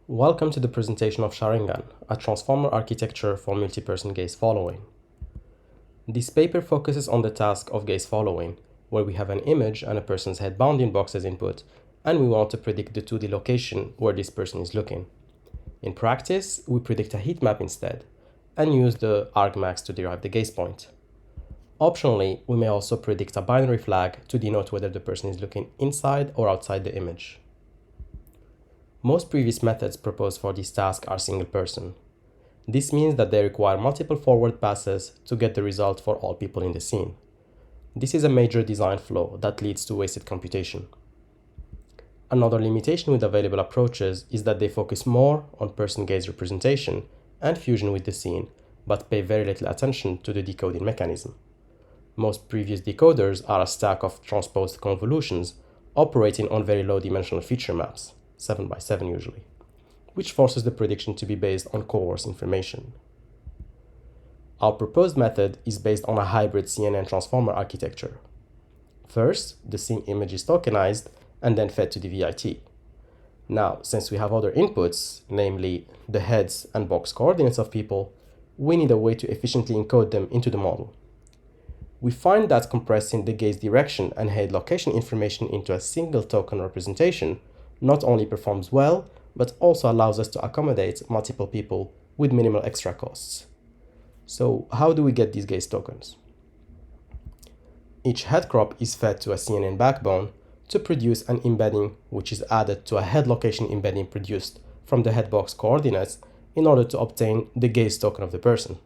Welcome to the presentation of Sharingan, a transformer architecture for multi-person gaze following. This paper focuses on the task of gaze following, where we have an image and a person's head bounding box as input, and we want to predict the 2D location where this person is looking. In practice, we predict a heat map instead, and use the argmax to derive the gaze point. Optionally, we may also predict a binary flag to denote whether the person is looking inside or outside the image. Most previous methods proposed for this task are single-person. This means that they require multiple forward passes to get the result for all people in the scene. This is a major design flaw that leads to wasted computation. Another limitation with available approaches is that they focus more on person-gaze representation and fusion with the scene, but pay very little attention to the decoding mechanism. Most previous decoders are a stack of transposed convolutions operating on very low-dimensional feature maps, 7 by 7 usually, which forces the prediction to be based on coarse information. Our proposed method is based on a hybrid CNN transformer architecture. First, the scene image is tokenized and then fed to the VIT. Now, since we have other inputs, namely the heads and box coordinates of people, we need a way to efficiently encode them into the model. We find that compressing the gaze direction and head location information into a single token representation not only performs well, but also allows us to accommodate multiple people with minimal extra costs. So how do we get these gaze tokens? Each head crop is fed to a CNN backbone to produce an embedding which is added to a head location embedding produced from the head box coordinates in order to obtain the gaze token of the person.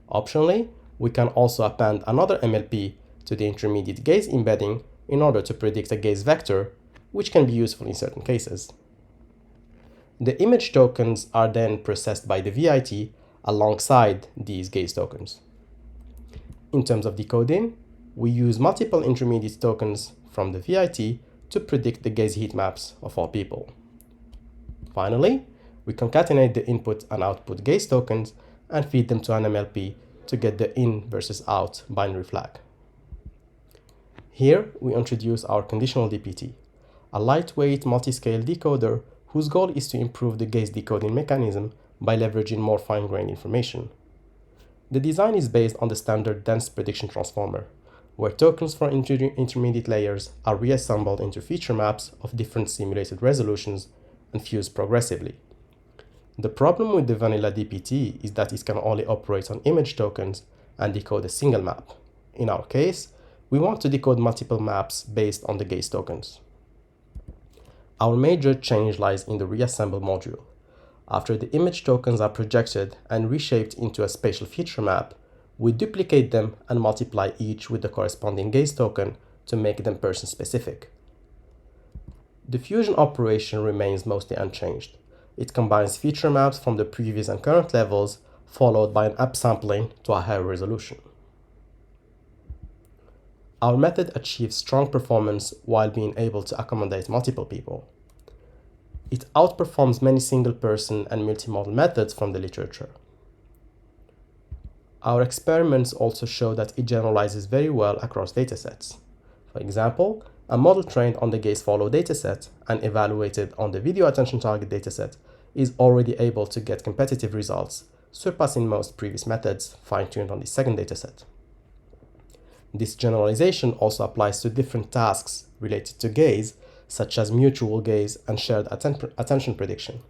Optionally, we can also append another MLP to the intermediate gaze embedding in order to predict a gaze vector, which can be useful in certain cases. The image tokens are then processed by the VIT alongside these gaze tokens. In terms of decoding, we use multiple intermediate tokens from the VIT to predict the gaze heat maps of all people. Finally, we concatenate the input and output gaze tokens and feed them to an MLP to get the in versus out binary flag. Here, we introduce our conditional DPT, a lightweight multi-scale decoder whose goal is to improve the gaze decoding mechanism by leveraging more fine-grained information. The design is based on the standard dense prediction transformer, where tokens from intermediate layers are reassembled into feature maps of different simulated resolutions and fused progressively. The problem with the vanilla DPT is that it can only operate on image tokens and decode a single map. In our case, we want to decode multiple maps based on the gaze tokens. Our major change lies in the reassemble module. After the image tokens are projected and reshaped into a spatial feature map, we duplicate them and multiply each with the corresponding gaze token to make them person-specific. The fusion operation remains mostly unchanged. It combines feature maps from the previous and current levels, followed by an upsampling to a higher resolution. Our method achieves strong performance while being able to accommodate multiple people. It outperforms many single-person and multi-model methods from the literature. Our experiments also show that it generalizes very well across datasets. For example, a model trained on the gaze follow dataset and evaluated on the video attention target dataset is already able to get competitive results, surpassing most previous methods fine-tuned on the second dataset. This generalization also applies to different tasks related to gaze, such as mutual gaze and shared attention prediction.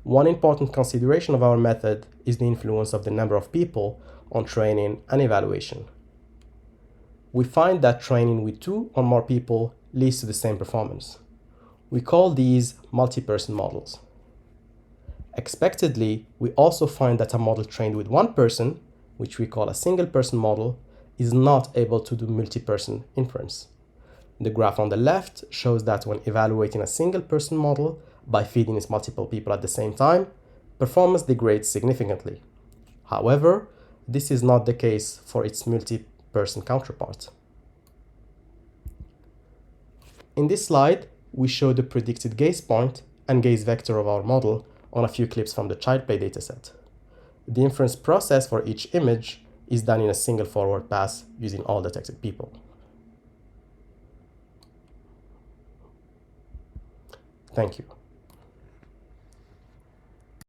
One important consideration of our method is the influence of the number of people on training and evaluation. We find that training with 2 or more people leads to the same performance. We call these multi-person models. Expectedly, we also find that a model trained with 1 person, which we call a single-person model, is not able to do multi-person inference. The graph on the left shows that when evaluating a single-person model by feeding it multiple people at the same time, performance degrades significantly. However, this is not the case for its multi-person counterpart. In this slide, we show the predicted gaze point and gaze vector of our model on a few clips from the child play dataset. The inference process for each image is done in a single forward pass using all detected people. Thank you.